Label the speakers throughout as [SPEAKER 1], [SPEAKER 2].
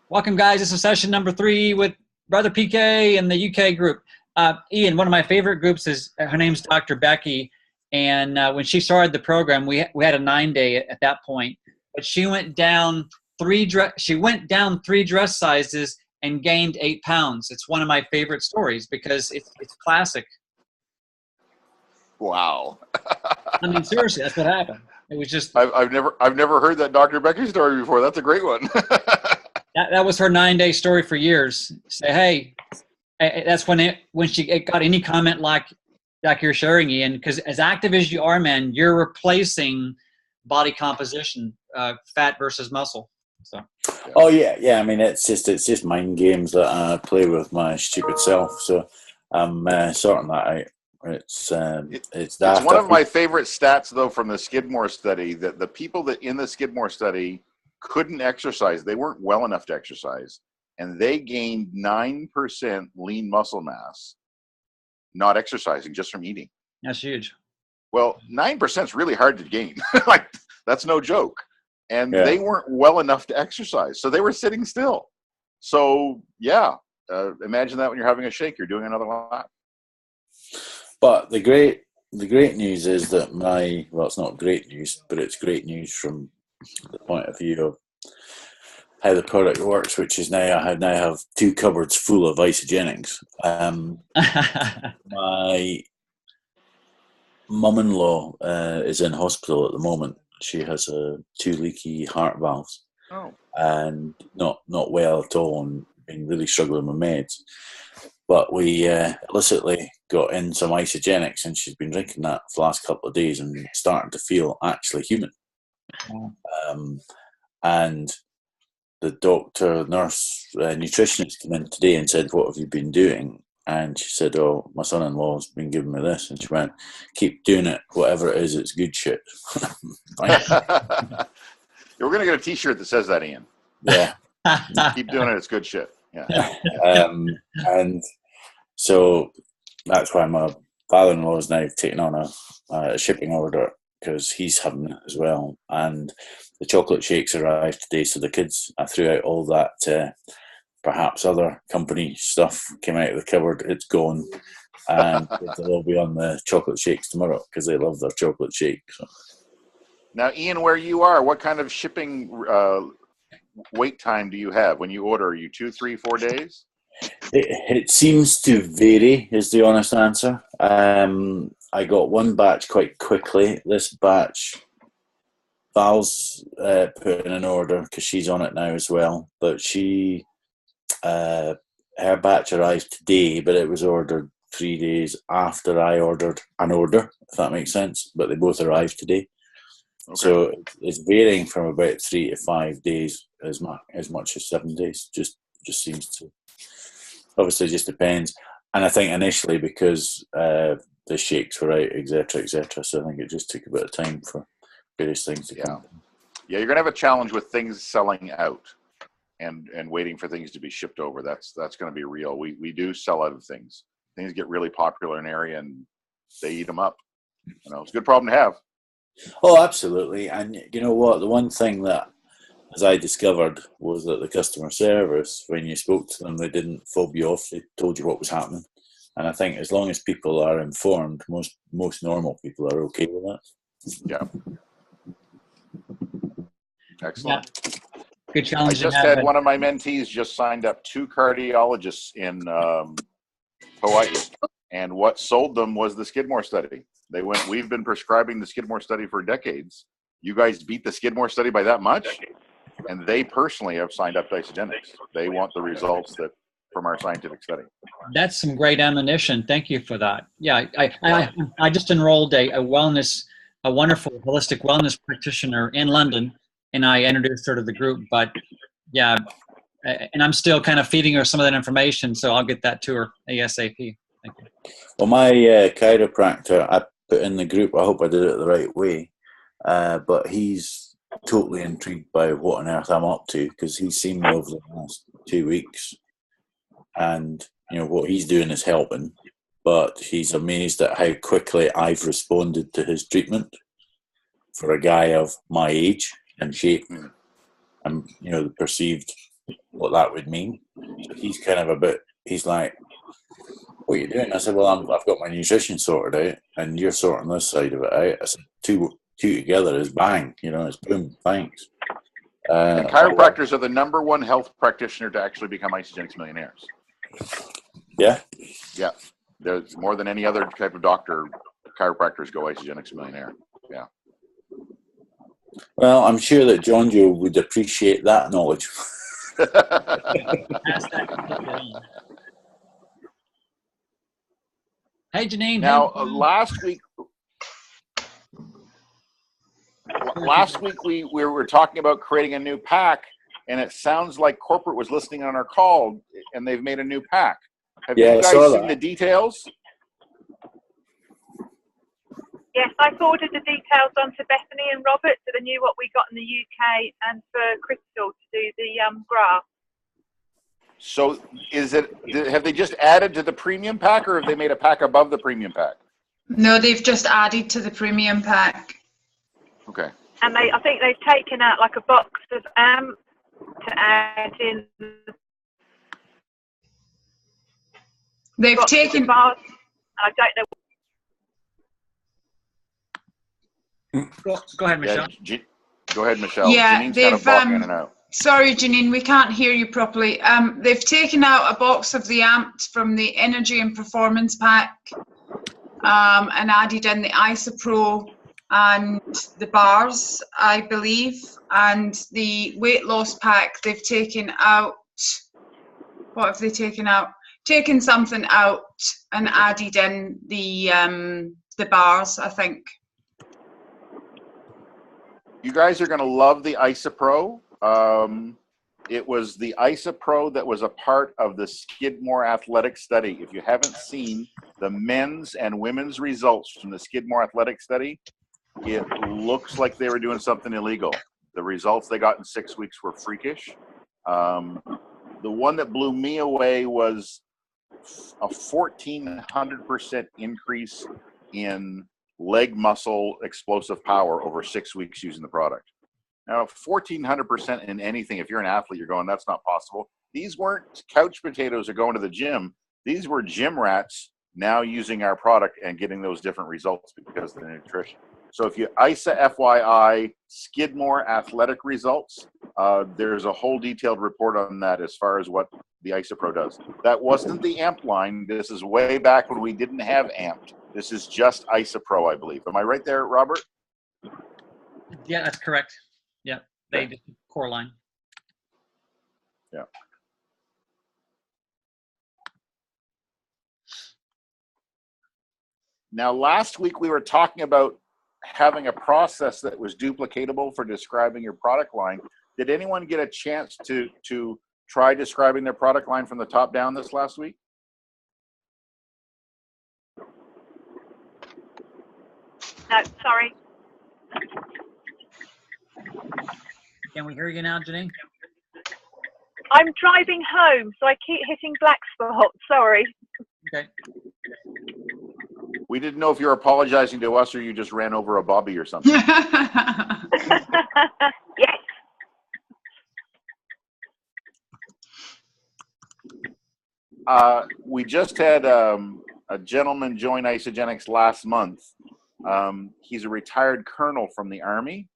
[SPEAKER 1] Welcome, guys. This is session number 3 with Brother PK and the UK group. Ian, one of my favorite groups is her name's Dr. Becky, and when she started the program, we had a 9-day at that point, but she went down three dress sizes and gained 8 pounds. It's one of my favorite stories because it's classic.
[SPEAKER 2] Wow.
[SPEAKER 1] I mean, seriously, that's what happened. It was just
[SPEAKER 2] I've never heard that Dr. Becky story before. That's a great one.
[SPEAKER 1] that was her 9-day story for years. Say, hey, that's when she got any comment like you're sharing, Ian, because as active as you are, man, you're replacing body composition, fat versus muscle. So.
[SPEAKER 3] Oh yeah. I mean, it's just mind games that I play with my stupid self. So I'm sorting that out. It's
[SPEAKER 2] one of my favorite stats, though, from the Skidmore study, that the people that in the Skidmore study couldn't exercise, they weren't well enough to exercise, and they gained 9% lean muscle mass, not exercising, just from eating.
[SPEAKER 1] That's huge.
[SPEAKER 2] Well, 9% is really hard to gain. Like, that's no joke. And they weren't well enough to exercise, so they were sitting still. So imagine that when you're having a shake, you're doing another lap.
[SPEAKER 3] But the great news is that it's not great news, but it's great news from the point of view of how the product works, which is I now have 2 cupboards full of Isagenix. My mum-in-law is in hospital at the moment. She has 2 leaky heart valves, and not well at all, and been really struggling with meds. But we illicitly got in some Isagenix, and she's been drinking that for the last couple of days and starting to feel actually human. And the doctor, nurse, nutritionist came in today and said, "What have you been doing?" And she said, "Oh, my son-in-law's been giving me this." And she went, "Keep doing it. Whatever it is, it's good shit."
[SPEAKER 2] We're going to get a T-shirt that says that, Ian.
[SPEAKER 3] Yeah.
[SPEAKER 2] Keep doing it. It's good shit. Yeah.
[SPEAKER 3] And so that's why my father-in-law is now taking on a shipping order, because he's having it as well. And the chocolate shakes arrived today, so the kids, I threw out all that perhaps other company stuff, came out of the cupboard, it's gone, and they'll all be on the chocolate shakes tomorrow because they love their chocolate shake. So.
[SPEAKER 2] Now, Ian, where you are, what kind of shipping wait time do you have when you order? Are you 2, 3, 4 days?
[SPEAKER 3] It seems to vary, is the honest answer. I got one batch quite quickly. This batch, Val's put in an order because she's on it now as well. But her batch arrived today, but it was ordered 3 days after I ordered an order, if that makes sense. But they both arrived today. Okay. So it's varying from about 3 to 5 days, as much as 7 days. Just seems to. Obviously, it just depends. And I think initially, because the shakes were out, etc., so I think it just took a bit of time for various things to come.
[SPEAKER 2] Yeah, you're going to have a challenge with things selling out and waiting for things to be shipped over. That's going to be real. We do sell out of things. Things get really popular in an area, and they eat them up. It's a good problem to have.
[SPEAKER 3] Oh, absolutely. And you know what? The one thing that, as I discovered, was that the customer service, when you spoke to them, they didn't fob you off. They told you what was happening. And I think as long as people are informed, most normal people are okay with that.
[SPEAKER 2] Yeah. Excellent.
[SPEAKER 1] Yeah. Good challenge.
[SPEAKER 2] I just had one of my mentees just signed up 2 cardiologists in Hawaii. And what sold them was the Skidmore study. They went, "We've been prescribing the Skidmore study for decades. You guys beat the Skidmore study by that much?" And they personally have signed up to Isagenix. They want the results from our scientific study.
[SPEAKER 1] That's some great ammunition. Thank you for that. Yeah, I just enrolled a wonderful holistic wellness practitioner in London, and I introduced her to the group. But yeah, and I'm still kind of feeding her some of that information, so I'll get that to her ASAP. Thank you.
[SPEAKER 3] Well, my chiropractor, I put in the group, I hope I did it the right way, but he's totally intrigued by what on earth I'm up to, because he's seen me over the last 2 weeks, and what he's doing is helping, but he's amazed at how quickly I've responded to his treatment for a guy of my age and shape, and the perceived what that would mean. So he's kind of he's like, what are you doing? I said, well, I've got my nutrition sorted out, and you're sorting this side of it out. I said, two together is bang, it's boom, thanks.
[SPEAKER 2] And chiropractors are the number one health practitioner to actually become Isagenix millionaires.
[SPEAKER 3] Yeah.
[SPEAKER 2] Yeah. There's more than any other type of doctor, chiropractors go Isagenix millionaire. Yeah.
[SPEAKER 3] Well, I'm sure that John Joe would appreciate that knowledge.
[SPEAKER 1] Hey, Janine.
[SPEAKER 2] Now, last week we were talking about creating a new pack, and it sounds like corporate was listening on our call, and they've made a new pack. Have you guys seen the details?
[SPEAKER 4] Yes, I forwarded the details on to Bethany and Robert, so they knew what we got in the UK, and for Crystal to do the graph.
[SPEAKER 2] So have they just added to the premium pack, or have they made a pack above the premium pack?
[SPEAKER 5] No, they've just added to the premium pack.
[SPEAKER 2] Okay.
[SPEAKER 4] And I think they've taken out like a box of AMP to add in.
[SPEAKER 5] They've taken
[SPEAKER 4] bars. I don't know.
[SPEAKER 1] Go ahead, Michelle.
[SPEAKER 2] Yeah, go ahead, Michelle.
[SPEAKER 5] Yeah,
[SPEAKER 2] Janine's kind of walking in and out.
[SPEAKER 5] Sorry, Janine, we can't hear you properly. They've taken out a box of the AMP from the Energy and Performance Pack and added in the IsoPro and the bars, I believe. And the weight loss pack, they've taken out, what have they taken out? Taken something out and added in the bars, I think.
[SPEAKER 2] You guys are going to love the IsoPro. It was the IsoPro that was a part of the Skidmore Athletic Study. If you haven't seen the men's and women's results from the Skidmore Athletic Study, it looks like they were doing something illegal. The results they got in 6 weeks were freakish. The one that blew me away was a 1,400% increase in leg muscle explosive power over 6 weeks using the product. Now, 1,400% in anything, if you're an athlete, you're going, that's not possible. These weren't couch potatoes or going to the gym. These were gym rats now using our product and getting those different results because of the nutrition. So if you ISA FYI Skidmore athletic results, there's a whole detailed report on that as far as what the IsoPro does. That wasn't the AMP line. This is way back when we didn't have AMP. This is just IsoPro, I believe. Am I right there, Robert?
[SPEAKER 1] Yeah, that's correct. Yeah, they did core line.
[SPEAKER 2] Yeah. Now, last week we were talking about having a process that was duplicatable for describing your product line. Did anyone get a chance to try describing their product line from the top down this last week?
[SPEAKER 4] No, sorry.
[SPEAKER 1] Can we hear you now, Janine?
[SPEAKER 4] I'm driving home, so I keep hitting black spots. Sorry.
[SPEAKER 1] Okay.
[SPEAKER 2] We didn't know if you were apologizing to us or you just ran over a bobby or something.
[SPEAKER 4] Yes.
[SPEAKER 2] We just had a gentleman join Isagenix last month. He's a retired colonel from the Army,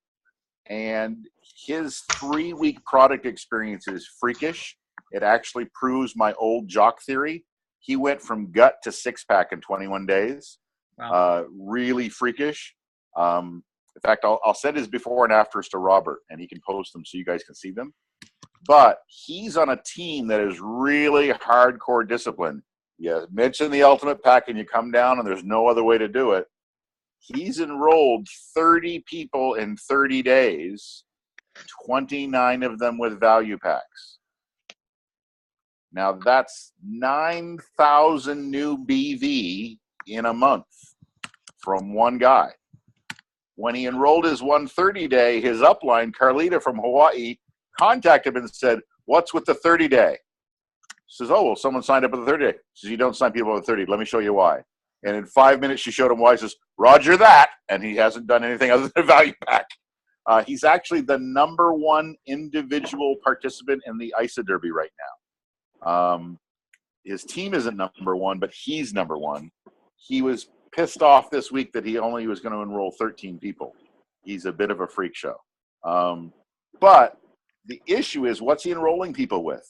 [SPEAKER 2] and his 3-week product experience is freakish. It actually proves my old jock theory. He went from gut to 6-pack in 21 days. Wow. Really freakish. In fact, I'll send his before and afters to Robert, and he can post them so you guys can see them. But he's on a team that is really hardcore discipline. You mention the Ultimate Pack and you come down and there's no other way to do it. He's enrolled 30 people in 30 days, 29 of them with value packs. Now that's 9,000 new BV in a month from one guy. When he enrolled his 130-day, his upline, Carlita from Hawaii, contacted him and said, "What's with the 30-day?" Says, "Oh, well, someone signed up with the 30-day." Says, "You don't sign people with 30. Let me show you why." And in 5 minutes, she showed him why. He says, "Roger that." And he hasn't done anything other than a value pack. He's actually the #1 individual participant in the ISA Derby right now. His team isn't #1, but he's #1. He was pissed off this week that he only was going to enroll 13 people. He's a bit of a freak show. But the issue is, what's he enrolling people with?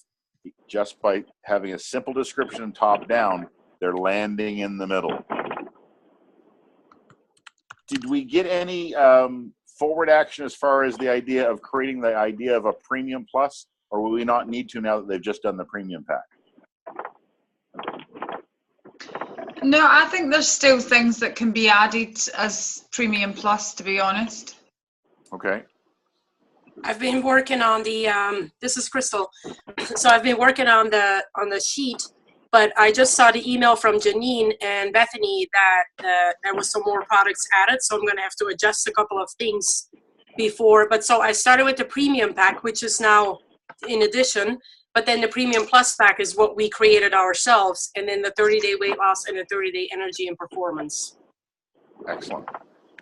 [SPEAKER 2] Just by having a simple description top down, they're landing in the middle. Did we get any forward action as far as the idea of creating the idea of a premium plus, or will we not need to now that they've just done the premium pack?
[SPEAKER 5] No, I think there's still things that can be added as premium plus, to be honest.
[SPEAKER 2] Okay.
[SPEAKER 6] I've been working on the, this is Crystal. So I've been working on the sheet, but I just saw the email from Janine and Bethany that there was some more products added. So I'm going to have to adjust a couple of things before. But so I started with the premium pack, which is now in addition. But then the premium plus pack is what we created ourselves. And then the 30-day weight loss and the 30-day energy and performance.
[SPEAKER 2] Excellent.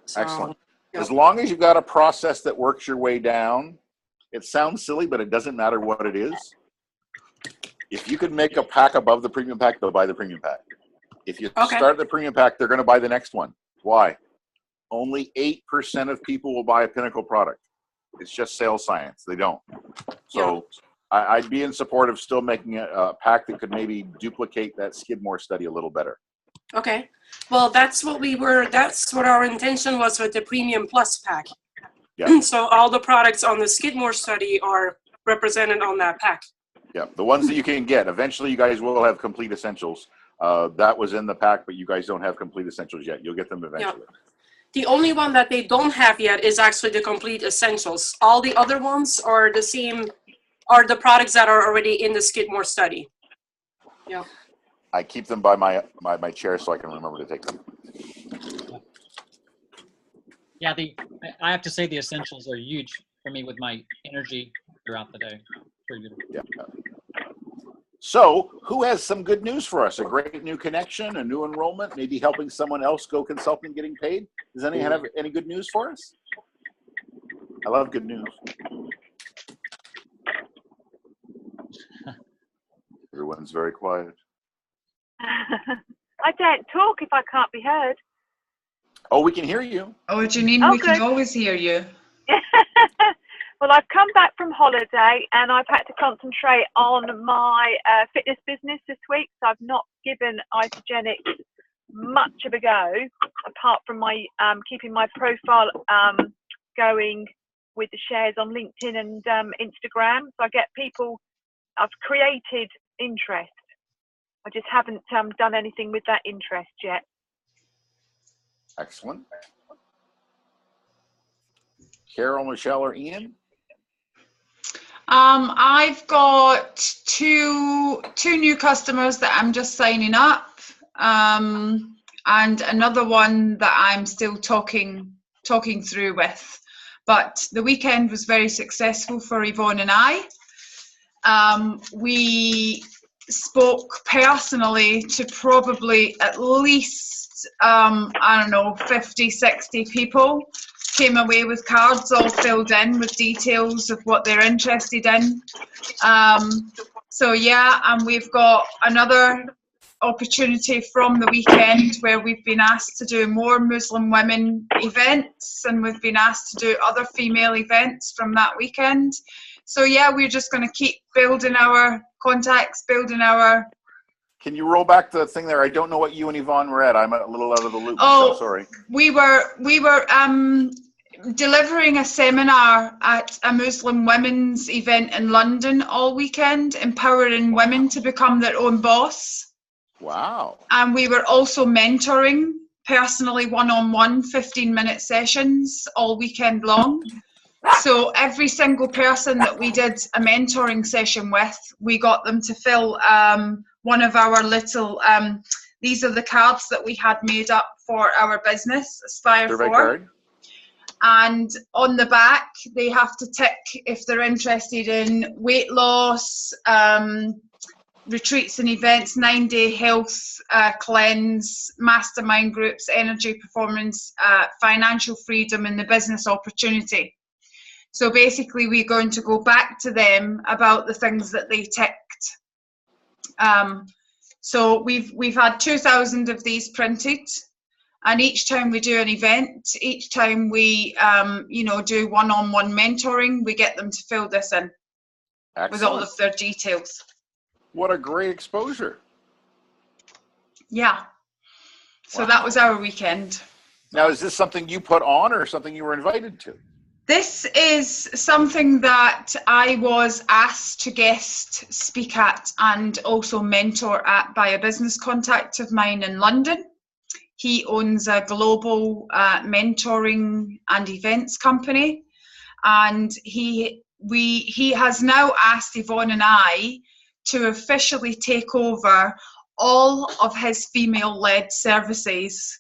[SPEAKER 6] So,
[SPEAKER 2] Excellent.
[SPEAKER 6] yeah.
[SPEAKER 2] As long as you've got a process that works your way down, it sounds silly, but it doesn't matter what it is. If you could make a pack above the premium pack, they'll buy the premium pack. If you start the premium pack, they're going to buy the next one. Why? Only 8% of people will buy a Pinnacle product. It's just sales science. They don't. So I'd be in support of still making a pack that could maybe duplicate that Skidmore study a little better.
[SPEAKER 6] Okay. Well, that's what our intention was with the premium plus pack.
[SPEAKER 2] Yeah.
[SPEAKER 6] So all the products on the Skidmore study are represented on that pack.
[SPEAKER 2] Yeah, the ones that you can get. Eventually, you guys will have complete essentials. That was in the pack, but you guys don't have complete essentials yet. You'll get them eventually.
[SPEAKER 6] Yeah. The only one that they don't have yet is actually the complete essentials. All the other ones are the same, are the products that are already in the Skidmore study. Yeah.
[SPEAKER 2] I keep them by my chair so I can remember to take them.
[SPEAKER 1] Yeah, I have to say the essentials are huge for me with my energy throughout the day. Pretty good.
[SPEAKER 2] Yeah. So, who has some good news for us? A great new connection, a new enrollment, maybe helping someone else go consulting, getting paid? Does anyone have any good news for us? I love good news. Everyone's very quiet.
[SPEAKER 4] I don't talk if I can't be heard.
[SPEAKER 2] Oh, we can hear you.
[SPEAKER 5] Oh, Janine, we
[SPEAKER 4] Okay.
[SPEAKER 5] can always hear you.
[SPEAKER 4] Well, I've come back from holiday and I've had to concentrate on my fitness business this week. So I've not given Isagenix much of a go, apart from my keeping my profile going with the shares on LinkedIn and Instagram. So I get people, I've created interest. I just haven't done anything with that interest yet.
[SPEAKER 2] Excellent. Carol, Michelle, or Ian?
[SPEAKER 5] I've got two new customers that I'm just signing up, and another one that I'm still talking through with. But the weekend was very successful for Yvonne and I. We spoke personally to probably at least, 50, 60 people. Came away with cards all filled in with details of what they're interested in. So yeah, and we've got another opportunity from the weekend where we've been asked to do more Muslim women events, and we've been asked to do other female events from that weekend. So yeah, we're just going to keep building our contacts, building our...
[SPEAKER 2] Can you roll back the thing there? I don't know what you and Yvonne were at. I'm a little out of the loop.
[SPEAKER 5] Oh,
[SPEAKER 2] so sorry.
[SPEAKER 5] We were delivering a seminar at a Muslim women's event in London all weekend, empowering women to become their own boss.
[SPEAKER 2] Wow.
[SPEAKER 5] And we were also mentoring personally one-on-one 15-minute sessions all weekend long. So every single person that we did a mentoring session with, we got them to fill one of our little, these are the cards that we had made up for our business, Aspire
[SPEAKER 2] Survey
[SPEAKER 5] 4.
[SPEAKER 2] card.
[SPEAKER 5] And on the back, they have to tick if they're interested in weight loss, retreats and events, 9-day health cleanse, mastermind groups, energy performance, financial freedom, and the business opportunity. So basically, we're going to go back to them about the things that they ticked. So we've had 2,000 of these printed, and each time we do an event, each time we do one-on-one mentoring, we get them to fill this in with all of their details.
[SPEAKER 2] What a great exposure.
[SPEAKER 5] Yeah. So
[SPEAKER 2] Wow.
[SPEAKER 5] that was our weekend.
[SPEAKER 2] Now, is this something you put on or something you were invited to?
[SPEAKER 5] This is something that I was asked to guest speak at and also mentor at by a business contact of mine in London. He owns a global mentoring and events company, and he has now asked Yvonne and I to officially take over all of his female-led services,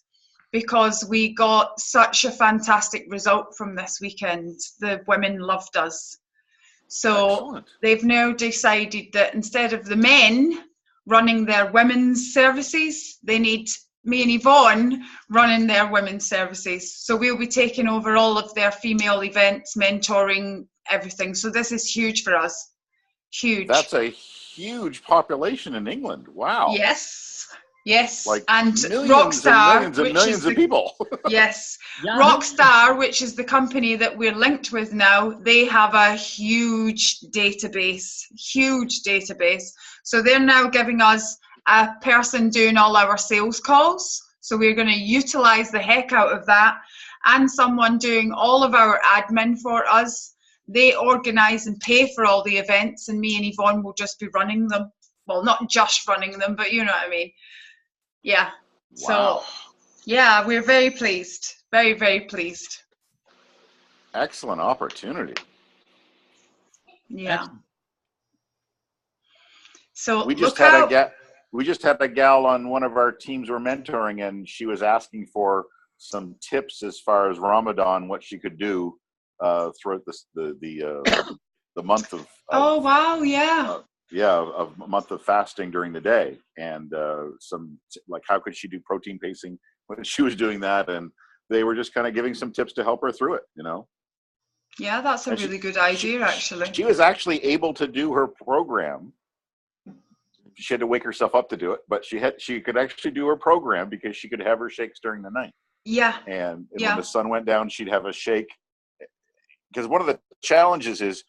[SPEAKER 5] because we got such a fantastic result from this weekend. The women loved us. So
[SPEAKER 2] Excellent.
[SPEAKER 5] they've now decided that instead of the men running their women's services, they need me and Yvonne running their women's services. So we'll be taking over all of their female events, mentoring, everything. So this is huge for us. Huge.
[SPEAKER 2] That's a huge population in England. Wow.
[SPEAKER 5] Yes,
[SPEAKER 2] Like
[SPEAKER 5] and
[SPEAKER 2] millions
[SPEAKER 5] Rockstar,
[SPEAKER 2] and millions of people.
[SPEAKER 5] Yes,
[SPEAKER 1] Yeah.
[SPEAKER 5] Rockstar, which is the company that we're linked with now, they have a huge database. So they're now giving us a person doing all our sales calls. So we're going to utilize the heck out of that, and someone doing all of our admin for us. They organize and pay for all the events, and me and Yvonne will just be running them. Well, not just running them, but you know what I mean. Yeah.
[SPEAKER 2] Wow.
[SPEAKER 5] So, yeah, we're very pleased. Very, very pleased.
[SPEAKER 2] Excellent opportunity.
[SPEAKER 5] Yeah.
[SPEAKER 1] Excellent.
[SPEAKER 5] So
[SPEAKER 2] We just had a gal on one of our teams we're mentoring, and she was asking for some tips as far as Ramadan, what she could do throughout the month of
[SPEAKER 5] oh wow, yeah.
[SPEAKER 2] of a month of fasting during the day, and some like how could she do protein pacing when she was doing that, and they were just kind of giving some tips to help her through it, you know.
[SPEAKER 5] Yeah, that's a
[SPEAKER 2] And
[SPEAKER 5] really good idea, actually.
[SPEAKER 2] She was actually able to do her program. She had to wake herself up to do it, but she could actually do her program because she could have her shakes during the night.
[SPEAKER 5] Yeah.
[SPEAKER 2] And when the sun went down, she'd have a shake. Because one of the challenges is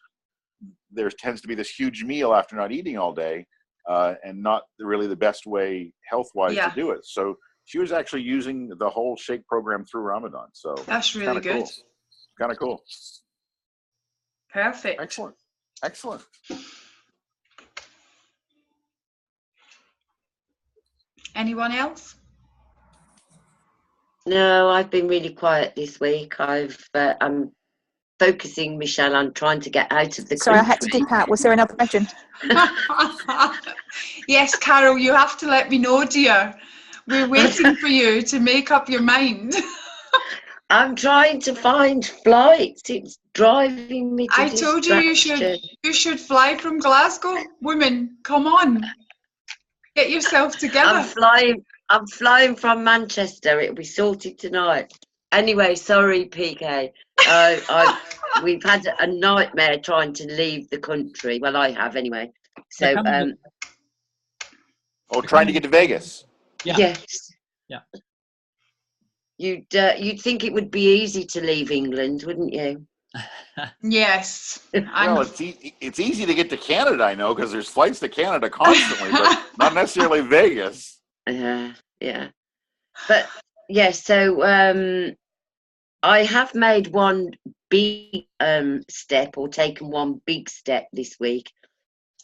[SPEAKER 2] there tends to be this huge meal after not eating all day, and not really the best way health-wise to do it. So she was actually using the whole shake program through Ramadan. So
[SPEAKER 5] that's really good.
[SPEAKER 2] Cool. Kind of cool.
[SPEAKER 5] Perfect.
[SPEAKER 2] Excellent.
[SPEAKER 5] Anyone else?
[SPEAKER 7] No, I've been really quiet this week. I'm focusing, Michelle, on trying to get out of the
[SPEAKER 8] Sorry,
[SPEAKER 7] country.
[SPEAKER 8] I had to dip out. Was there another question?
[SPEAKER 5] Yes, Carol, you have to let me know, dear. We're waiting for you to make up your mind.
[SPEAKER 7] I'm trying to find flights. It's driving me to
[SPEAKER 5] I told you you should fly from Glasgow. Women, come on. Get yourself together.
[SPEAKER 7] I'm flying from Manchester. It'll be sorted tonight. Anyway, sorry, PK. We've had a nightmare trying to leave the country. Well, I have anyway. So,
[SPEAKER 2] trying to get to Vegas.
[SPEAKER 1] Yeah.
[SPEAKER 7] Yes.
[SPEAKER 1] Yeah.
[SPEAKER 7] You'd think it would be easy to leave England, wouldn't you?
[SPEAKER 5] Yes.
[SPEAKER 2] Well, it's easy to get to Canada, I know, because there's flights to Canada constantly, but not necessarily Vegas.
[SPEAKER 7] Yeah. But yeah, so I have made one big step, or taken one big step this week,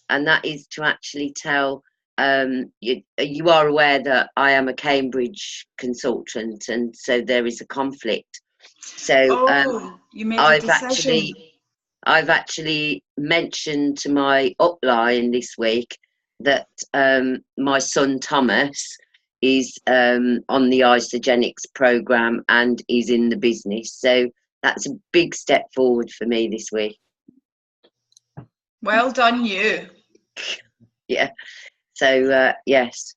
[SPEAKER 7] and that is to actually tell you are aware that I am a Cambridge consultant, and so there is a conflict. So
[SPEAKER 5] you made a decision.
[SPEAKER 7] I've actually mentioned to my upline this week that my son Thomas is on the Isogenics program and is in the business. So that's a big step forward for me this week.
[SPEAKER 5] Well done, you.
[SPEAKER 7] Yeah. So yes,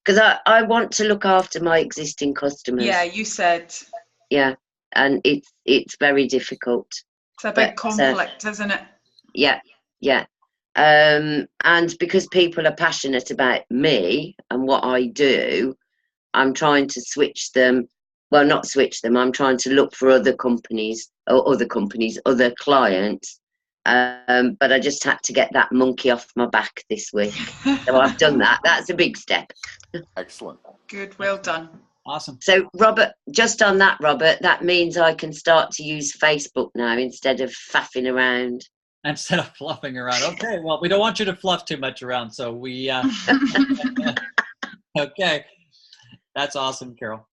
[SPEAKER 7] because I want to look after my existing customers.
[SPEAKER 5] Yeah, you said.
[SPEAKER 7] Yeah, and it's very difficult.
[SPEAKER 5] It's a big
[SPEAKER 7] But,
[SPEAKER 5] conflict, isn't it?
[SPEAKER 7] Yeah, yeah. And because people are passionate about me and what I do, I'm trying to switch them. Well, not switch them. I'm trying to look for other companies, other clients. But I just had to get that monkey off my back this week. So I've done that. That's a big step.
[SPEAKER 2] Excellent.
[SPEAKER 5] Good, well done.
[SPEAKER 1] Awesome.
[SPEAKER 7] So, Robert, just on that, Robert, that means I can start to use Facebook now instead of faffing around.
[SPEAKER 1] Instead of fluffing around. Okay, well, we don't want you to fluff too much around, so we, okay. That's awesome, Carol.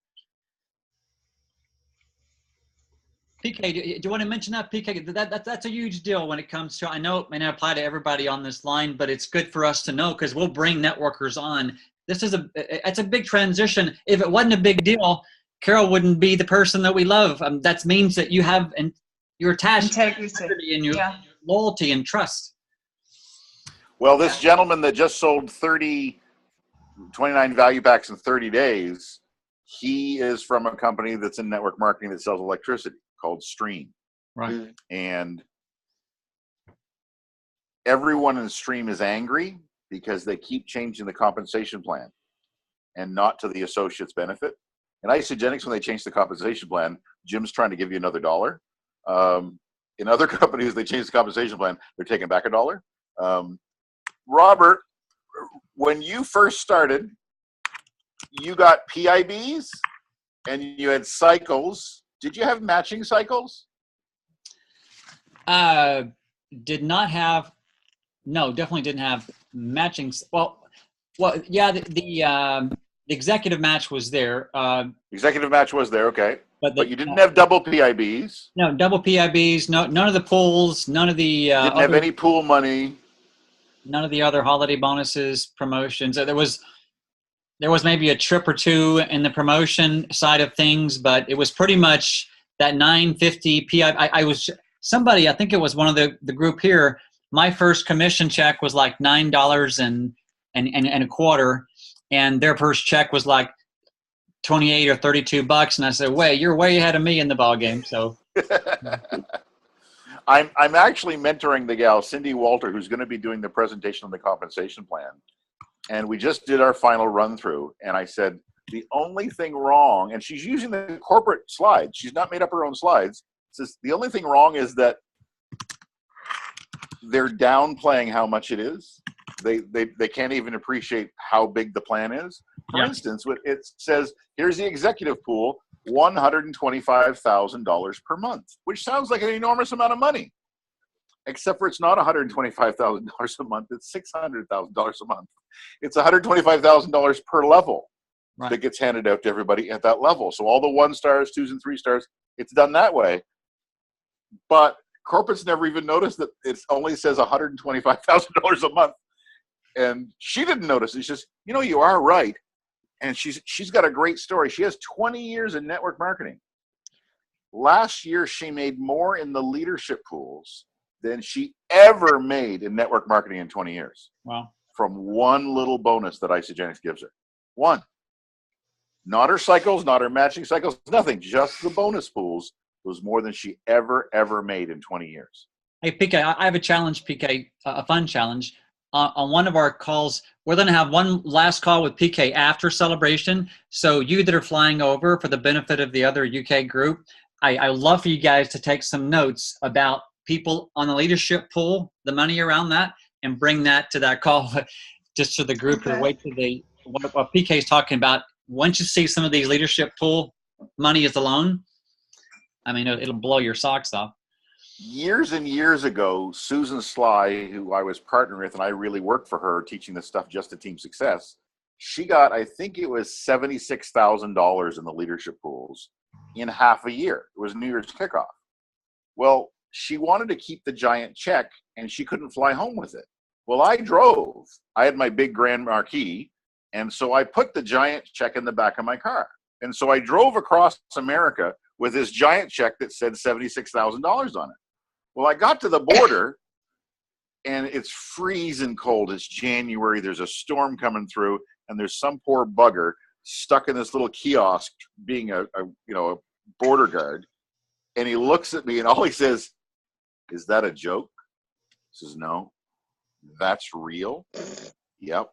[SPEAKER 1] PK, do you want to mention that, PK? That's a huge deal when it comes to, I know it may not apply to everybody on this line, but it's good for us to know because we'll bring networkers on. This is it's a big transition. If it wasn't a big deal, Carol wouldn't be the person that we love. That means that you have, and you're attached to integrity and your loyalty and trust.
[SPEAKER 2] Well, this gentleman that just sold 29 value packs in 30 days, he is from a company that's in network marketing that sells electricity called Stream.
[SPEAKER 1] Right.
[SPEAKER 2] And everyone in Stream is angry because they keep changing the compensation plan and not to the associate's benefit. In Isagenix, when they change the compensation plan, Jim's trying to give you another $1. In other companies, they change the compensation plan, they're taking back $1. Robert, when you first started, you got PIBs and you had cycles. Did you have matching cycles?
[SPEAKER 1] Did not have, no, definitely didn't have matching. Well, yeah, the executive match was there.
[SPEAKER 2] Executive match was there, okay.
[SPEAKER 1] But
[SPEAKER 2] you didn't have double PIBs.
[SPEAKER 1] No, double PIBs, no, none of the pools, none of the
[SPEAKER 2] didn't have any pool money.
[SPEAKER 1] None of the other holiday bonuses, promotions. There was maybe a trip or two in the promotion side of things, but it was pretty much that $9.50 PI. I was somebody, I think it was one of the group here. My first commission check was like $9 and a quarter, and their first check was like 28 or 32 bucks. And I said, "Wait, you're way ahead of me in the ball game." So.
[SPEAKER 2] I'm actually mentoring the gal, Cindy Walter, who's going to be doing the presentation on the compensation plan. And we just did our final run through. And I said, the only thing wrong, and she's using the corporate slides. She's not made up her own slides. Says the only thing wrong is that they're downplaying how much it is. They can't even appreciate how big the plan is. For instance, it says, here's the executive pool, $125,000 per month, which sounds like an enormous amount of money, except for it's not $125,000 a month. It's $600,000 a month. It's $125,000 per level that gets handed out to everybody at that level. So all the 1 stars, 2s, and 3 stars, it's done that way. But corporates never even noticed that it only says $125,000 a month. And she didn't notice. It's just, you are right. And she's got a great story. She has 20 years in network marketing. Last year, she made more in the leadership pools than she ever made in network marketing in 20 years.
[SPEAKER 1] Wow.
[SPEAKER 2] From one little bonus that Isagenix gives her. One. Not her cycles, not her matching cycles, nothing. Just the bonus pools was more than she ever made in 20 years.
[SPEAKER 1] Hey, PK, I have a challenge, PK, a fun challenge. On one of our calls, we're going to have one last call with PK after celebration. So you that are flying over, for the benefit of the other UK group, I would love for you guys to take some notes about people on the leadership pool, the money around that, and bring that to that call just to the group or wait to what PK is talking about. Once you see some of these leadership pool money as alone, I mean, it'll blow your socks off.
[SPEAKER 2] Years and years ago, Susan Sly, who I was partnering with, and I really worked for her teaching this stuff just to Team Success, she got, I think it was $76,000 in the leadership pools in half a year. It was New Year's kickoff. Well, she wanted to keep the giant check, and she couldn't fly home with it. Well, I drove. I had my big Grand Marquis, and so I put the giant check in the back of my car. And so I drove across America with this giant check that said $76,000 on it. Well, I got to the border, and it's freezing cold. It's January. There's a storm coming through, and there's some poor bugger stuck in this little kiosk being a border guard. And he looks at me, and all he says, Is that a joke? He says, no. That's real? Yep.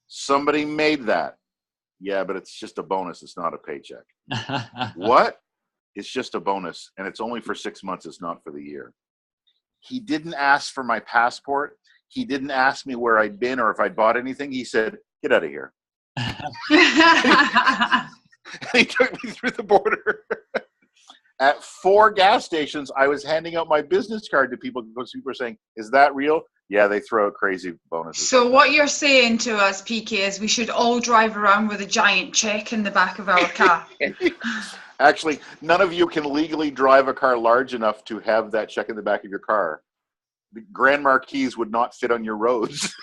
[SPEAKER 2] Somebody made that. Yeah, but it's just a bonus. It's not a paycheck. What? It's just a bonus, and it's only for 6 months. It's not for the year. He didn't ask for my passport. He didn't ask me where I'd been or if I'd bought anything. He said, get out of here. He took me through the border. At 4 gas stations, I was handing out my business card to people because people were saying, is that real? Yeah, they throw out crazy bonuses.
[SPEAKER 5] So what you're saying to us, PK, is we should all drive around with a giant check in the back of our car.
[SPEAKER 2] Actually, none of you can legally drive a car large enough to have that check in the back of your car. The Grand Marquis would not fit on your roads.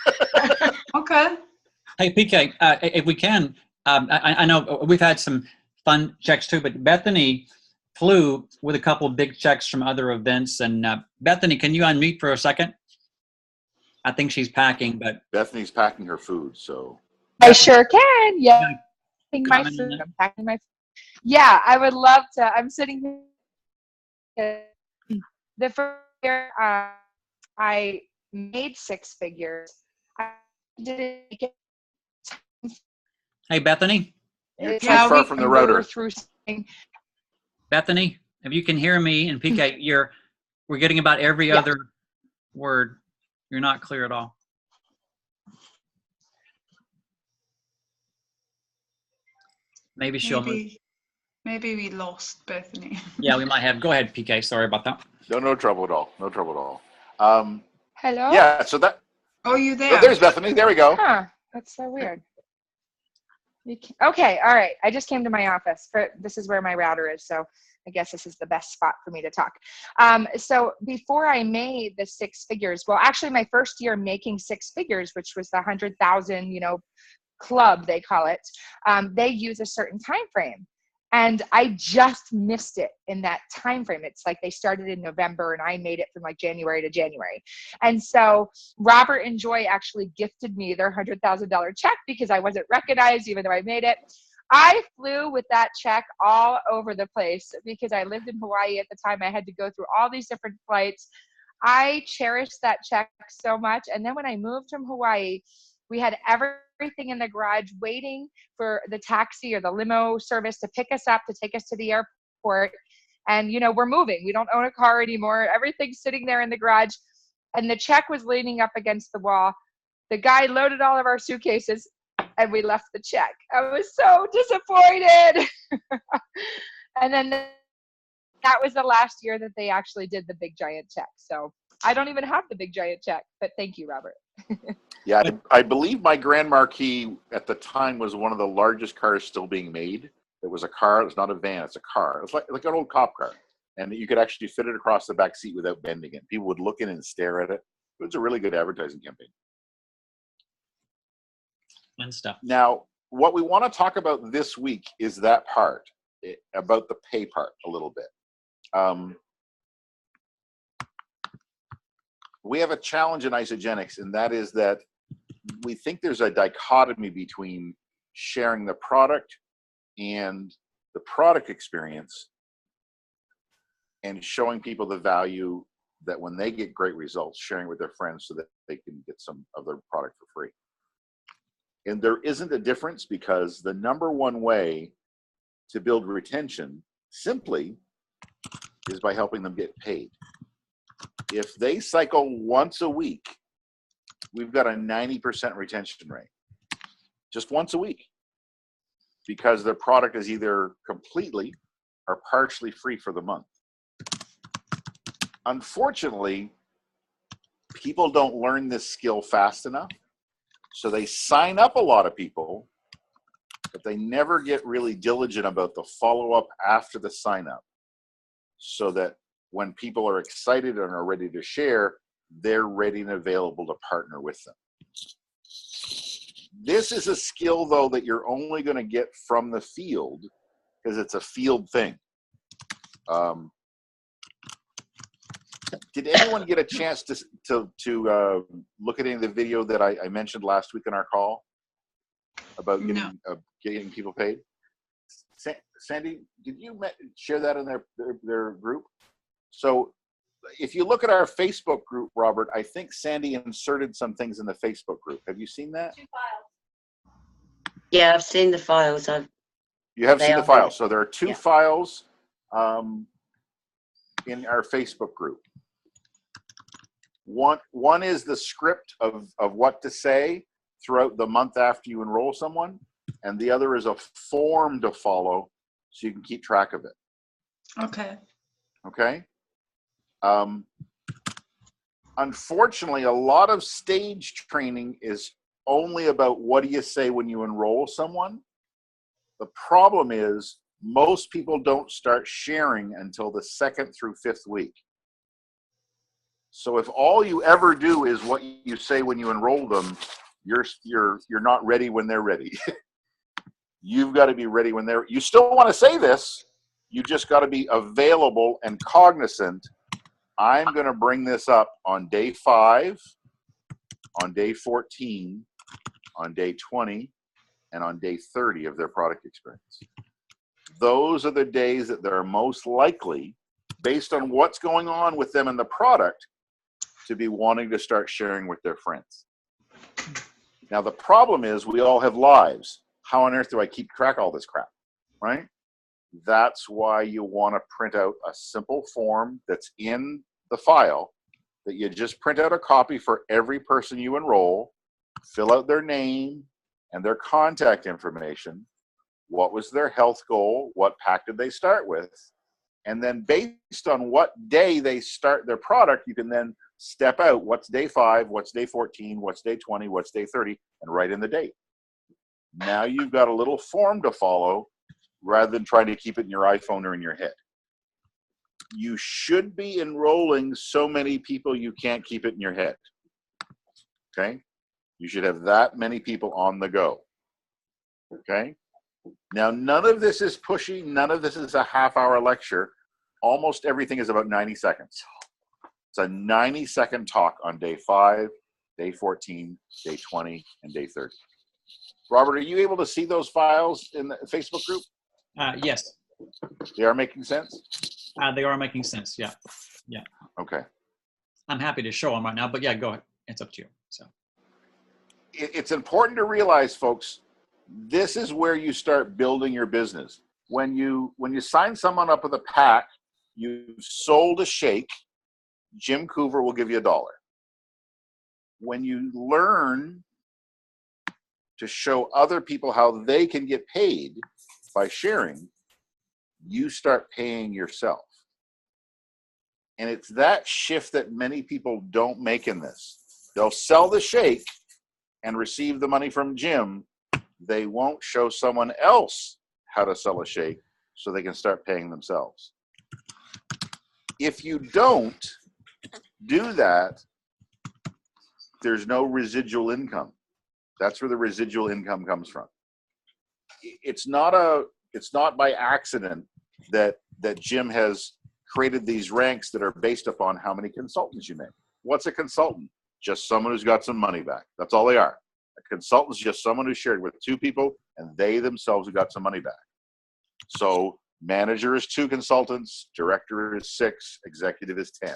[SPEAKER 5] Okay.
[SPEAKER 1] Hey, PK, if we can, I know we've had some fun checks too, but Bethany flew with a couple of big checks from other events. And Bethany, can you unmute for a second? I think she's packing, but
[SPEAKER 2] Bethany's packing her food, so.
[SPEAKER 8] I sure can. Yeah.
[SPEAKER 1] Comment on that?
[SPEAKER 8] I'm packing my food. Yeah, I would love to. I'm sitting here. The first year I made 6 figures. I didn't make it.
[SPEAKER 1] Hey, Bethany?
[SPEAKER 2] You're too
[SPEAKER 5] Yeah,
[SPEAKER 2] far from the router.
[SPEAKER 8] Through something.
[SPEAKER 1] Bethany, if you can hear me, and PK, we're getting about every other word. You're not clear at all. Maybe she'll move.
[SPEAKER 5] Maybe we lost Bethany.
[SPEAKER 1] Yeah, we might have. Go ahead, PK. Sorry about that.
[SPEAKER 2] No trouble at all. No trouble at all.
[SPEAKER 8] Hello?
[SPEAKER 2] Yeah, so that.
[SPEAKER 5] Oh, you there?
[SPEAKER 2] Oh, there's Bethany. There we go.
[SPEAKER 8] Huh. That's so weird. Okay. All right. I just came to my office. This is where my router is. So I guess this is the best spot for me to talk. So before I made the 6 figures, well, actually my first year making 6 figures, which was the 100,000, club, they call it, they use a certain time frame. And I just missed it in that time frame. It's like they started in November and I made it from like January to January. And so Robert and Joy actually gifted me their $100,000 check because I wasn't recognized even though I made it. I flew with that check all over the place because I lived in Hawaii at the time. I had to go through all these different flights. I cherished that check so much. And then when I moved from Hawaii, we had everything in the garage waiting for the taxi or the limo service to pick us up, to take us to the airport. And, we're moving. We don't own a car anymore. Everything's sitting there in the garage. And the check was leaning up against the wall. The guy loaded all of our suitcases and we left the check. I was so disappointed. And then that was the last year that they actually did the big giant check. So I don't even have the big giant check, but thank you, Robert.
[SPEAKER 2] Yeah, I believe my Grand Marquis at the time was one of the largest cars still being made. It was a car. It's not a van. It's a car. It's like an old cop car. And you could actually fit it across the back seat without bending it. People would look in and stare at it. It was a really good advertising campaign.
[SPEAKER 1] And stuff.
[SPEAKER 2] Now, what we want to talk about this week is that part, about the pay part a little bit. We have a challenge in Isagenix, and that is that we think there's a dichotomy between sharing the product and the product experience and showing people the value that when they get great results, sharing with their friends so that they can get some of their product for free. And there isn't a difference because the number one way to build retention simply is by helping them get paid. If they cycle once a week, we've got a 90% retention rate. Just once a week. Because their product is either completely or partially free for the month. Unfortunately, people don't learn this skill fast enough. So they sign up a lot of people, but they never get really diligent about the follow-up after the sign-up so that when people are excited and are ready to share, they're ready and available to partner with them. This is a skill, though, that you're only going to get from the field because it's a field thing. Did anyone get a chance to look at any of the video that I mentioned last week in our call about getting people paid? Sandy, did you share that in their group? So if you look at our Facebook group, Robert, I think Sandy inserted some things in the Facebook group. Have you seen that?
[SPEAKER 7] Yeah, I've seen the files.
[SPEAKER 2] You have
[SPEAKER 7] They
[SPEAKER 2] seen the
[SPEAKER 7] are
[SPEAKER 2] files. So there are two
[SPEAKER 7] Yeah.
[SPEAKER 2] files in our Facebook group. One is the script of what to say throughout the month after you enroll someone, and the other is a form to follow so you can keep track of it.
[SPEAKER 5] Okay.
[SPEAKER 2] Okay? Unfortunately, a lot of stage training is only about what do you say when you enroll someone. The problem is most people don't start sharing until the 2nd through 5th week. So if all you ever do is what you say when you enroll them, you're not ready when they're ready. You've got to be ready when they're. You still want to say this. You just got to be available and cognizant. I'm going to bring this up on day 5, on day 14, on day 20, and on day 30 of their product experience. Those are the days that they're most likely, based on what's going on with them in the product, to be wanting to start sharing with their friends. Now, the problem is we all have lives. How on earth do I keep track of all this crap, right? That's why you want to print out a simple form that's in the file that you just print out a copy for every person you enroll, fill out their name and their contact information, what was their health goal, what pack did they start with, and then based on what day they start their product, you can then step out what's day 5, what's day 14, what's day 20, what's day 30, and write in the date. Now you've got a little form to follow rather than trying to keep it in your iPhone or in your head. You should be enrolling so many people you can't keep it in your head. Okay? You should have that many people on the go. Okay? Now, none of this is pushy. None of this is a half-hour lecture. Almost everything is about 90 seconds. It's a 90-second talk on day 5, day 14, day 20, and day 30. Robert, are you able to see those files in the Facebook group?
[SPEAKER 1] Yes,
[SPEAKER 2] They are making sense?
[SPEAKER 1] they are making sense. Yeah, yeah.
[SPEAKER 2] Okay.
[SPEAKER 1] I'm happy to show them right now, but yeah, go ahead. It's up to you. So
[SPEAKER 2] It's important to realize, folks, this is where you start building your business. When you sign someone up with a pack, you've sold a shake, Jim Coover will give you $1. When you learn to show other people how they can get paid by sharing, you start paying yourself. And it's that shift that many people don't make in this. They'll sell the shake and receive the money from Jim. They won't show someone else how to sell a shake so they can start paying themselves. If you don't do that, there's no residual income. That's where the residual income comes from. It's not by accident that Jim has created these ranks that are based upon how many consultants you make. What's a consultant? Just someone who's got some money back. That's all they are. A consultant is just someone who shared with 2 people and they themselves have got some money back. So manager is 2 consultants, director is 6, executive is 10.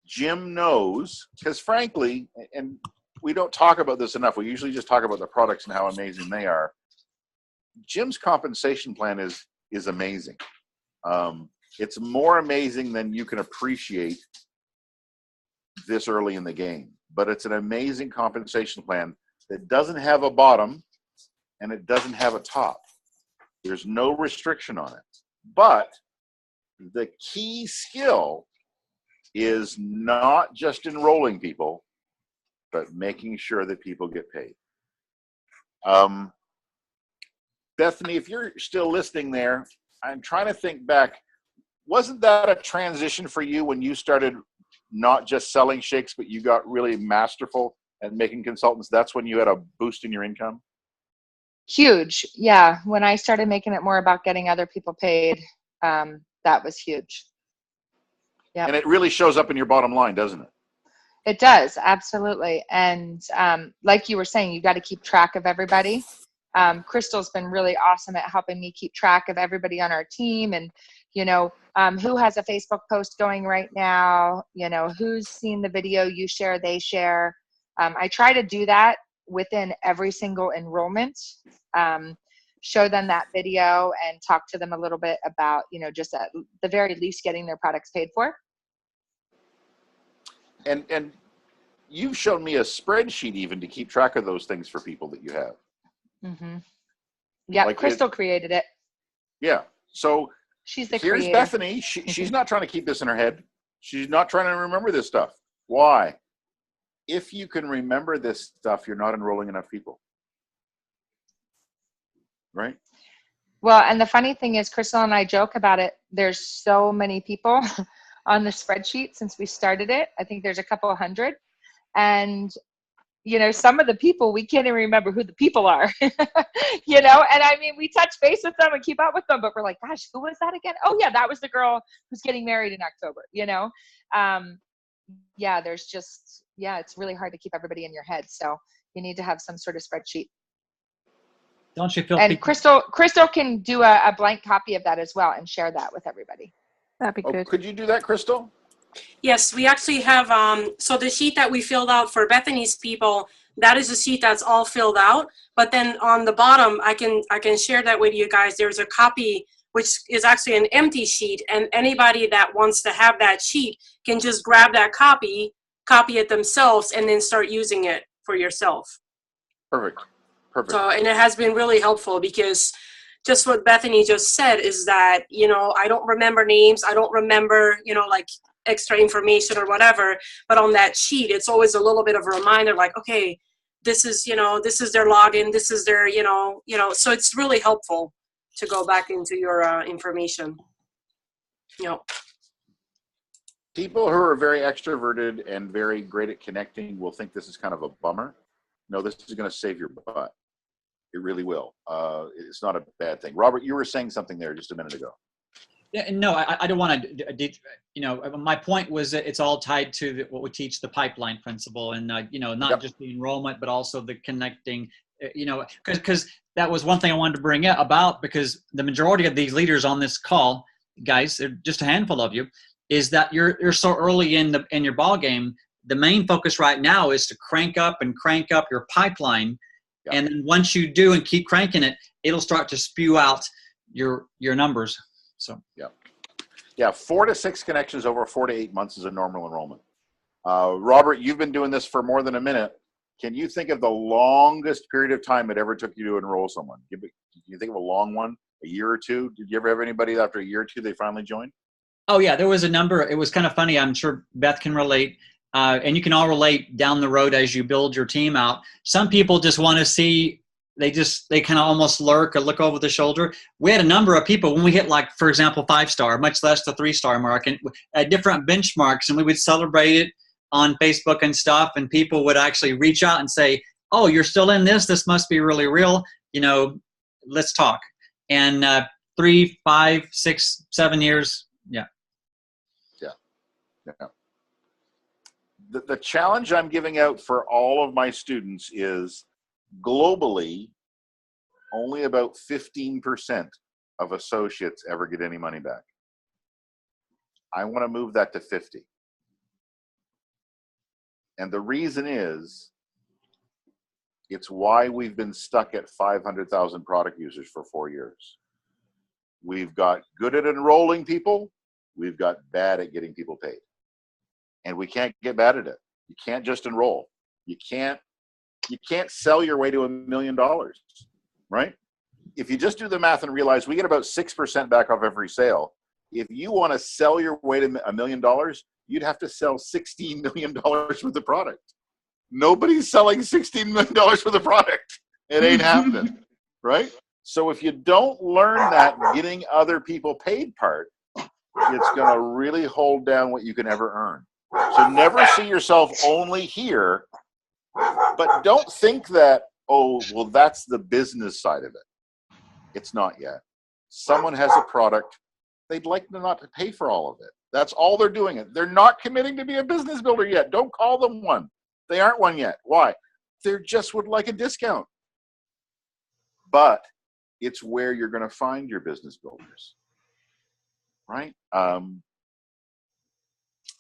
[SPEAKER 2] Jim knows, because frankly, and we don't talk about this enough, we usually just talk about the products and how amazing they are. Jim's compensation plan is amazing. It's more amazing than you can appreciate this early in the game. But it's an amazing compensation plan that doesn't have a bottom and it doesn't have a top. There's no restriction on it. But the key skill is not just enrolling people, but making sure that people get paid. Bethany, if you're still listening there, I'm trying to think back. Wasn't that a transition for you when you started not just selling shakes, but you got really masterful at making consultants? That's when you had a boost in your income?
[SPEAKER 8] Huge. Yeah. When I started making it more about getting other people paid, that was huge. Yeah.
[SPEAKER 2] And it really shows up in your bottom line, doesn't it?
[SPEAKER 8] It does. Absolutely. And like you were saying, you got to keep track of everybody. Crystal's been really awesome at helping me keep track of everybody on our team. And, you know, who has a Facebook post going right now, you know, who's seen the video, you share, they share. I try to do that within every single enrollment. Show them that video and talk to them a little bit about, you know, just at the very least getting their products paid for.
[SPEAKER 2] And you've shown me a spreadsheet even to keep track of those things for people that you have.
[SPEAKER 8] Mm-hmm. Yeah, like Crystal created it.
[SPEAKER 2] Yeah. So
[SPEAKER 8] she's the
[SPEAKER 2] here's
[SPEAKER 8] creator.
[SPEAKER 2] Bethany. She's not trying to keep this in her head. She's not trying to remember this stuff. Why? If you can remember this stuff, you're not enrolling enough people. Right?
[SPEAKER 8] Well, and the funny thing is, Crystal and I joke about it. There's so many people on the spreadsheet since we started it. I think there's a couple hundred. And, you know, some of the people, we can't even remember who the people are, you know? And I mean, we touch base with them and keep up with them, but we're like, gosh, who was that again? Oh yeah, that was the girl who's getting married in October, you know? Yeah, there's just, yeah, it's really hard to keep everybody in your head. So you need to have some sort of spreadsheet.
[SPEAKER 1] Don't you feel?
[SPEAKER 8] And Crystal can do a blank copy of that as well and share that with everybody.
[SPEAKER 9] That'd be good.
[SPEAKER 2] Could you do that, Crystal?
[SPEAKER 6] Yes, we actually have, so the sheet that we filled out for Bethany's people, that is a sheet that's all filled out. But then on the bottom, I can share that with you guys. There's a copy, which is actually an empty sheet. And anybody that wants to have that sheet can just grab that copy it themselves, and then start using it for yourself.
[SPEAKER 2] Perfect.
[SPEAKER 6] So, and it has been really helpful, because just what Bethany just said is that, you know, I don't remember names. I don't remember, you know, like extra information or whatever, but on that sheet, it's always a little bit of a reminder, like, okay, this is, you know, this is their login, this is their, you know, so it's really helpful to go back into your information. You know.
[SPEAKER 2] People who are very extroverted and very great at connecting will think this is kind of a bummer. No, this is going to save your butt. It really will. It's not a bad thing. Robert, you were saying something there just a minute ago.
[SPEAKER 1] Yeah, no, I don't want to, you know, my point was that it's all tied to what we teach, the pipeline principle, and, you know, not just the enrollment, but also the connecting, you know, because that was one thing I wanted to bring up about, because the majority of these leaders on this call, guys, they're just a handful of you, is that you're so early in your ball game. The main focus right now is to crank up your pipeline. Yeah. And then once you do and keep cranking it, it'll start to spew out your numbers. So
[SPEAKER 2] yeah, 4 to 6 connections over 4 to 8 months is a normal enrollment. Robert, you've been doing this for more than a minute. Can you think of the longest period of time it ever took you to enroll someone? Can you think of a long one, a year or two? Did you ever have anybody after a year or two they finally joined?
[SPEAKER 1] Oh yeah, there was a number. It was kind of funny. I'm sure Beth can relate. And you can all relate down the road as you build your team out. Some people just want to see, they kind of almost lurk or look over the shoulder. We had a number of people when we hit, like, for example, 5-star, much less the 3-star mark, and at different benchmarks, and we would celebrate it on Facebook and stuff, and people would actually reach out and say, oh, you're still in this? This must be really real. You know, let's talk. And 3, 5, 6, 7 years, yeah.
[SPEAKER 2] The challenge I'm giving out for all of my students is, globally, only about 15% of associates ever get any money back. I want to move that to 50. And the reason is, it's why we've been stuck at 500,000 product users for 4 years. We've got good at enrolling people. We've got bad at getting people paid. And we can't get bad at it. You can't just enroll. You can't sell your way to $1 million, right? If you just do the math and realize we get about 6% back off every sale, if you want to sell your way to $1 million, you'd have to sell $16 million worth of product. Nobody's selling $16 million worth of product. It ain't happening, right? So if you don't learn that getting other people paid part, it's going to really hold down what you can ever earn. So never see yourself only here, but don't think that, oh, well, that's the business side of it. It's not yet. Someone has a product. They'd like to not to pay for all of it. That's all they're doing. They're not committing to be a business builder yet. Don't call them one. They aren't one yet. Why? They just would like a discount. But it's where you're going to find your business builders. right?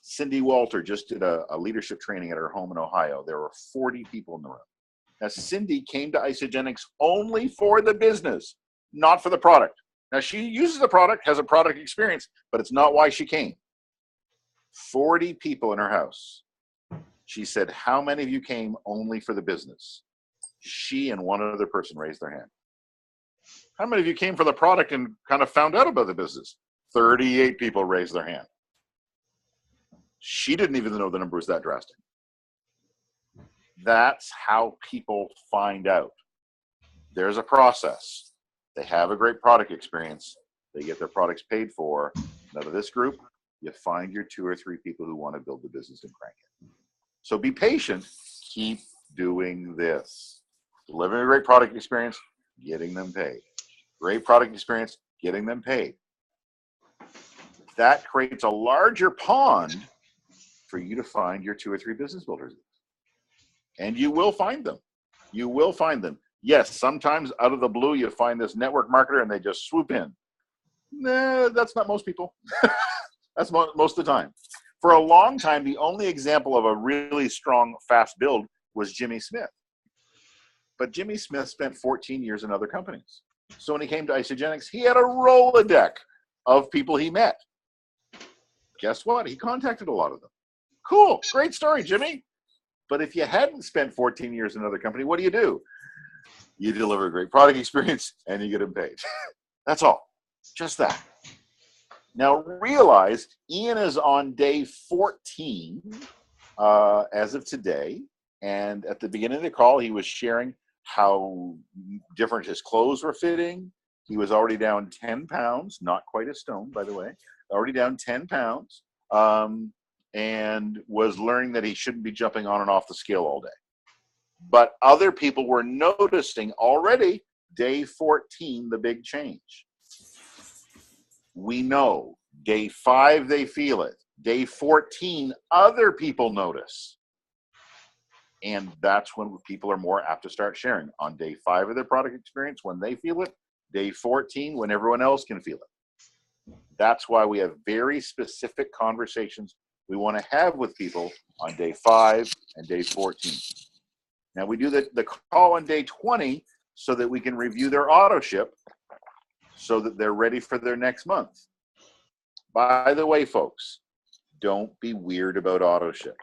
[SPEAKER 2] Cindy Walter just did a leadership training at her home in Ohio. There were 40 people in the room. Now, Cindy came to Isagenix only for the business, not for the product. Now, she uses the product, has a product experience, but it's not why she came. 40 people in her house. She said, how many of you came only for the business? She and one other person raised their hand. How many of you came for the product and kind of found out about the business? 38 people raised their hand. She didn't even know the number was that drastic. That's how people find out. There's a process. They have a great product experience. They get their products paid for. Out of this group, you find your 2 or 3 people who want to build the business and crank it. So be patient. Keep doing this. Delivering a great product experience, getting them paid. Great product experience, getting them paid. That creates a larger pond for you to find your 2 or 3 business builders. And you will find them. You will find them. Yes, sometimes out of the blue, you find this network marketer and they just swoop in. Nah, that's not most people. That's most of the time. For a long time, the only example of a really strong, fast build was Jimmy Smith. But Jimmy Smith spent 14 years in other companies. So when he came to Isagenix, he had a Rolodex of people he met. Guess what? He contacted a lot of them. Cool. Great story, Jimmy. But if you hadn't spent 14 years in another company, what do? You deliver a great product experience and you get them paid. That's all. Just that. Now realize Ian is on day 14 as of today. And at the beginning of the call, he was sharing how different his clothes were fitting. He was already down 10 pounds, not quite a stone, by the way, already down 10 pounds, and was learning that he shouldn't be jumping on and off the scale all day. But other people were noticing already day 14, the big change. We know day 5, they feel it. Day 14, other people notice. And that's when people are more apt to start sharing. On day 5 of their product experience, when they feel it. Day 14, when everyone else can feel it. That's why we have very specific conversations we want to have with people on day 5 and day 14. Now we do the call on day 20 so that we can review their auto ship so that they're ready for their next month. By the way, folks, don't be weird about auto ship.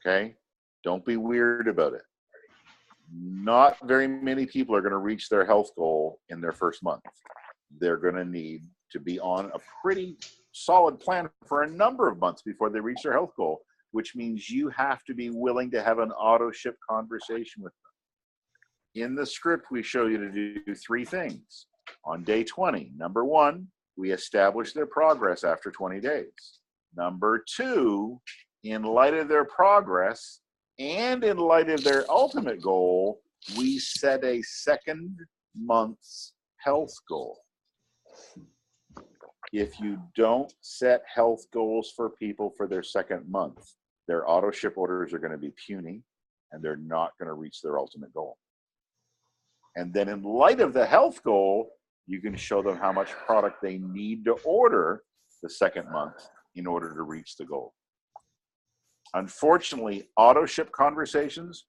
[SPEAKER 2] Okay? Don't be weird about it. Not very many people are going to reach their health goal in their first month. They're going to need to be on a pretty solid plan for a number of months before they reach their health goal, which means you have to be willing to have an auto ship conversation with them. In the script, we show you to do 3 things. On day 20, number 1, we establish their progress after 20 days. Number 2, in light of their progress and in light of their ultimate goal, we set a second month's health goal. If you don't set health goals for people for their second month, their auto ship orders are going to be puny and they're not going to reach their ultimate goal. And then in light of the health goal, you can show them how much product they need to order the second month in order to reach the goal. Unfortunately, auto ship conversations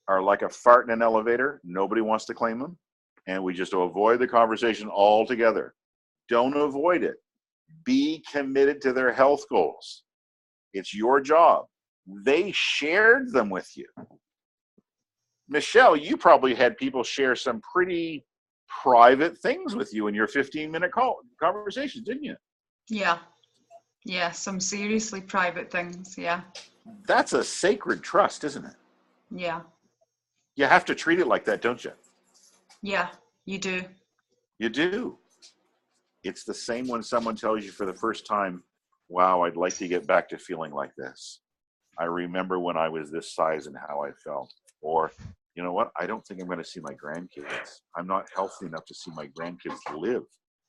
[SPEAKER 2] are like a fart in an elevator. Nobody wants to claim them. And we just avoid the conversation altogether. Don't avoid it. Be committed to their health goals. It's your job. They shared them with you. Michelle, you probably had people share some pretty private things with you in your 15-minute conversations, didn't you?
[SPEAKER 5] Yeah. Yeah, some seriously private things, yeah.
[SPEAKER 2] That's a sacred trust, isn't it?
[SPEAKER 5] Yeah.
[SPEAKER 2] You have to treat it like that, don't you?
[SPEAKER 5] Yeah, you do.
[SPEAKER 2] You do. It's the same when someone tells you for the first time, wow, I'd like to get back to feeling like this. I remember when I was this size and how I felt. Or, you know what, I don't think I'm going to see my grandkids. I'm not healthy enough to see my grandkids live,